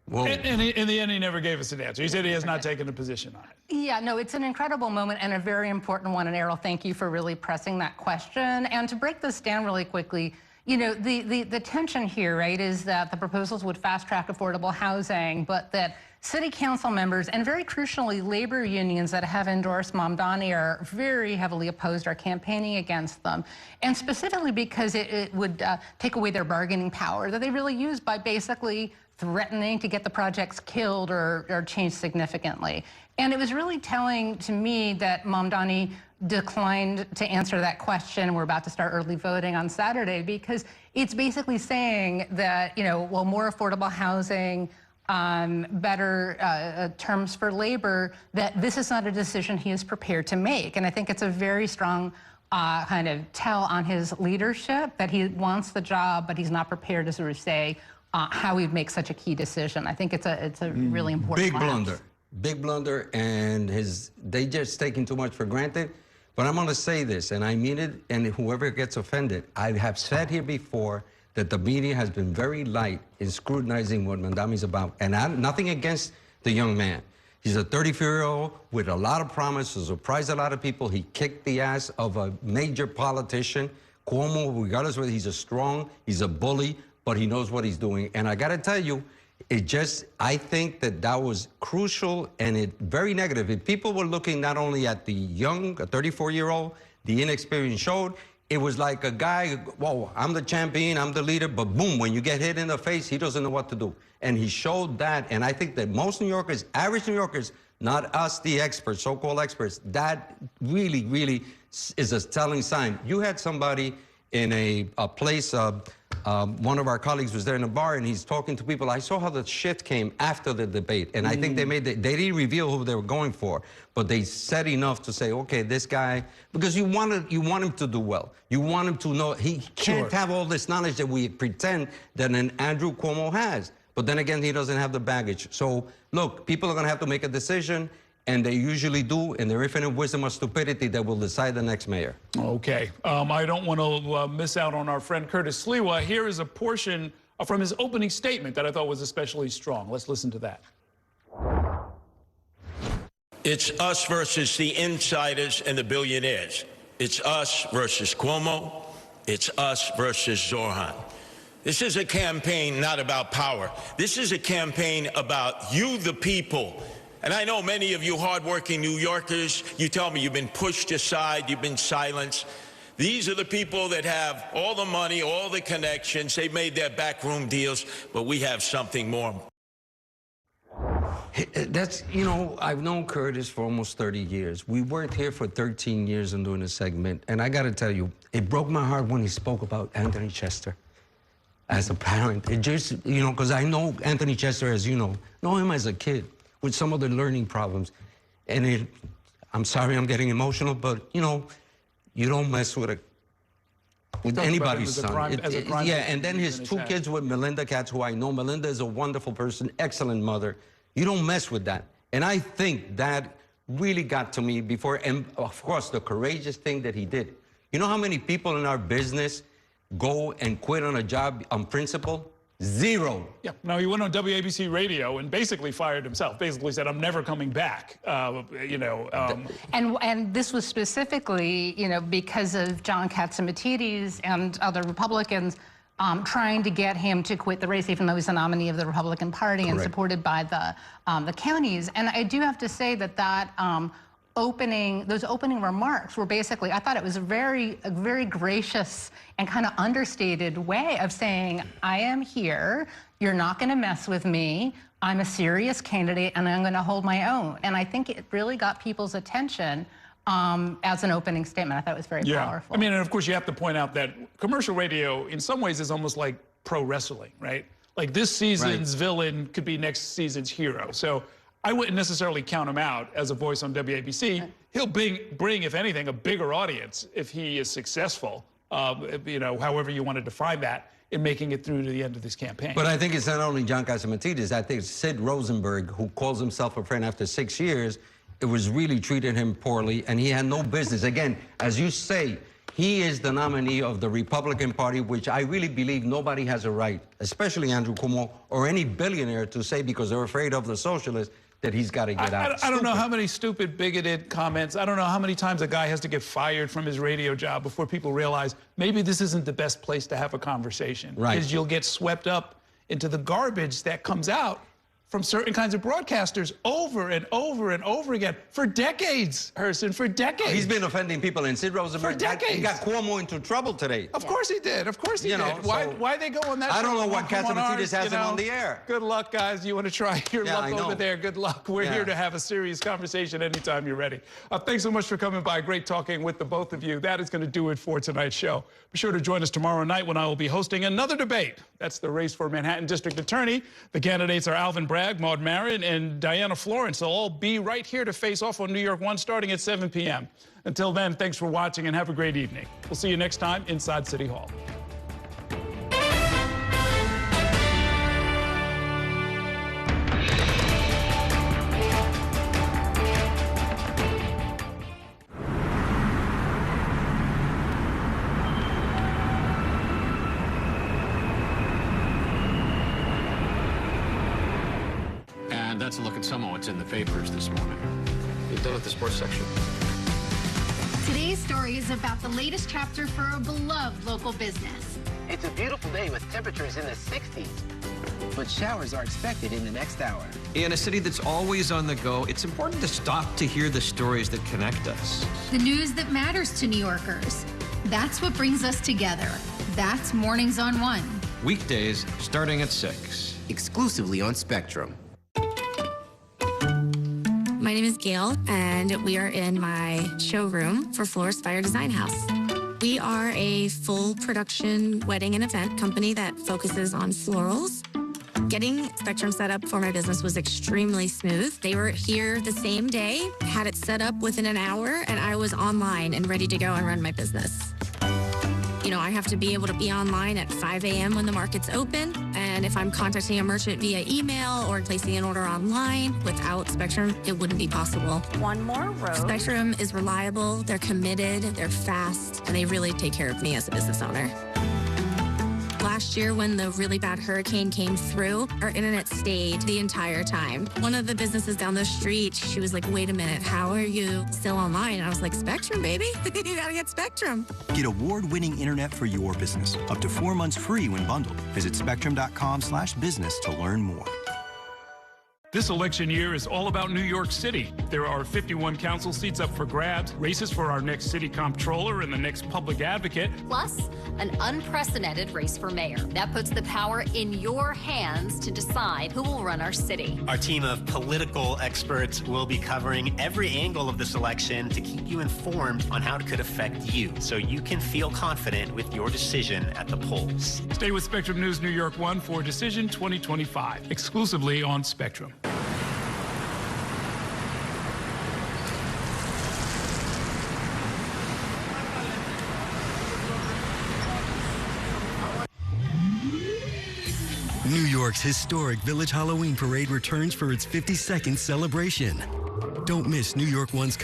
In the end, he never gave us an answer. He said he has not taken a position on it. Yeah, no, it's an incredible moment and a very important one. And Errol, thank you for really pressing that question. And to break this down really quickly, you know, the tension here, right, is that the proposals would fast-track affordable housing, but that city council members and, very crucially, labor unions that have endorsed Mamdani are very heavily opposed, are campaigning against them, and specifically because it would take away their bargaining power that they really use by basically threatening to get the projects killed or changed significantly. And it was really telling to me that Mamdani declined to answer that question. We're about to start early voting on Saturday because it's basically saying that, you know, well, more affordable housing, better terms for labor, that this is not a decision he is prepared to make. And I think it's a very strong kind of tell on his leadership that he wants the job, but he's not prepared to sort of say how he'd make such a key decision. I think it's a really important Big blunder, and they just taking too much for granted. But I'm going to say this, and I mean it, and whoever gets offended, I have said here before that the media has been very light in scrutinizing what Mamdani's about. And nothing against the young man. He's a 34-year-old with a lot of promise, who surprised a lot of people. He kicked the ass of a major politician. Cuomo, regardless of whether he's a bully, but he knows what he's doing. And I got to tell you, I think that was crucial and very negative. If people were looking not only at the young, a 34-year-old, the inexperience showed, it was like a guy, whoa, I'm the champion, I'm the leader, but boom, when you get hit in the face, he doesn't know what to do. And he showed that, and I think that most New Yorkers, average New Yorkers, not us, the experts, so-called experts, that really, really is a telling sign. You had somebody in a place, one of our colleagues was there in a bar and he's talking to people. I saw how the shit came after the debate. And I think they didn't reveal who they were going for, but they said enough to say, okay, this guy, because you want him to do well. You want him to know he can't have all this knowledge that we pretend that an Andrew Cuomo has. But then again, he doesn't have the baggage. So look, people are going to have to make a decision. And they usually do, in their infinite wisdom or stupidity, that will decide the next mayor. Okay. I don't want to miss out on our friend Curtis Sliwa. Here is a portion from his opening statement that I thought was especially strong. Let's listen to that. It's us versus the insiders and the billionaires. It's us versus Cuomo. It's us versus Zohran. This is a campaign not about power. This is a campaign about you, the people. And I know many of you hardworking New Yorkers, you tell me you've been pushed aside, you've been silenced. These are the people that have all the money, all the connections. They've made their backroom deals, but we have something more. That's, you know, I've known Curtis for almost 30 years. We worked here for 13 years on doing a segment. And I got to tell you, it broke my heart when he spoke about Anthony Chester as a parent. It just, you know, because I know Anthony Chester, as you know him as a kid, with some of the learning problems. And I'm sorry I'm getting emotional, but, you know, you don't mess with anybody's son. Yeah, and then his two kids with Melinda Katz, who I know. Melinda is a wonderful person, excellent mother. You don't mess with that. And I think that really got to me before, and of course, the courageous thing that he did. You know how many people in our business go and quit on a job on principle? Zero. Yeah. No, he went on WABC radio and basically fired himself. Basically said, "I'm never coming back." And this was specifically, you know, because of John Catsimatidis and other Republicans trying to get him to quit the race, even though he's a nominee of the Republican Party and supported by the counties. And I do have to say that opening remarks were basically, I thought it was a very gracious and kind of understated way of saying, I am here, you're not going to mess with me, I'm a serious candidate, and I'm going to hold my own. And I think it really got people's attention as an opening statement. I thought it was very powerful. I mean, and of course, you have to point out that commercial radio, in some ways, is almost like pro wrestling, right? Like this season's villain could be next season's hero. So I wouldn't necessarily count him out as a voice on WABC. He'll bring, if anything, a bigger audience if he is successful, you know, however you want to define that, in making it through to the end of this campaign. But I think it's not only John Catsimatidis. I think Sid Rosenberg, who calls himself a friend after 6 years, it was really treated him poorly, and he had no business. Again, as you say, he is the nominee of the Republican Party, which I really believe nobody has a right, especially Andrew Cuomo or any billionaire, to say because they're afraid of the socialists that he's got to get out. I don't know how many stupid, bigoted comments. I don't know how many times a guy has to get fired from his radio job before people realize maybe this isn't the best place to have a conversation. Right. Because you'll get swept up into the garbage that comes out from certain kinds of broadcasters over and over and over again for decades, Hurston, for decades. He's been offending people, and Sid Rosenberg for decades. He got Cuomo into trouble today. Of course he did. Of course he did. Why they go on that show? I don't know what Catsimatidis has him on the air. Good luck, guys. You want to try your luck over there. Good luck. We're here to have a serious conversation anytime you're ready. Thanks so much for coming by. Great talking with the both of you. That is going to do it for tonight's show. Be sure to join us tomorrow night when I will be hosting another debate. That's the race for Manhattan District Attorney. The candidates are Alvin Bragg, Maud Marin, and Diana Florence. They'll all be right here to face off on New York 1 starting at 7 p.m. Until then, thanks for watching and have a great evening. We'll see you next time inside City Hall. And that's a look at some of what's in the papers this morning. You done with the sports section? Today's story is about the latest chapter for a beloved local business. It's a beautiful day with temperatures in the 60s, but showers are expected in the next hour. In a city that's always on the go, it's important to stop to hear the stories that connect us. The news that matters to New Yorkers. That's what brings us together. That's Mornings on 1. Weekdays starting at 6. Exclusively on Spectrum. My name is Gail, and we are in my showroom for Florist Fire Design House. We are a full production wedding and event company that focuses on florals. Getting Spectrum set up for my business was extremely smooth. They were here the same day, had it set up within an hour, and I was online and ready to go and run my business. You know, I have to be able to be online at 5 a.m. when the market's open. And if I'm contacting a merchant via email or placing an order online, without Spectrum, it wouldn't be possible. One more row. Spectrum is reliable, they're committed, they're fast, and they really take care of me as a business owner. Last year, when the really bad hurricane came through, our internet stayed the entire time. One of the businesses down the street, she was like, wait a minute, how are you still online? And I was like, Spectrum, baby. You gotta get Spectrum. Get award-winning internet for your business. Up to 4 months free when bundled. Visit spectrum.com/business to learn more. This election year is all about New York City. There are 51 council seats up for grabs, races for our next city comptroller and the next public advocate. Plus, an unprecedented race for mayor. That puts the power in your hands to decide who will run our city. Our team of political experts will be covering every angle of this election to keep you informed on how it could affect you, so you can feel confident with your decision at the polls. Stay with Spectrum News New York 1 for Decision 2025, exclusively on Spectrum. New York's historic Village Halloween Parade returns for its 52nd celebration. Don't miss New York 1's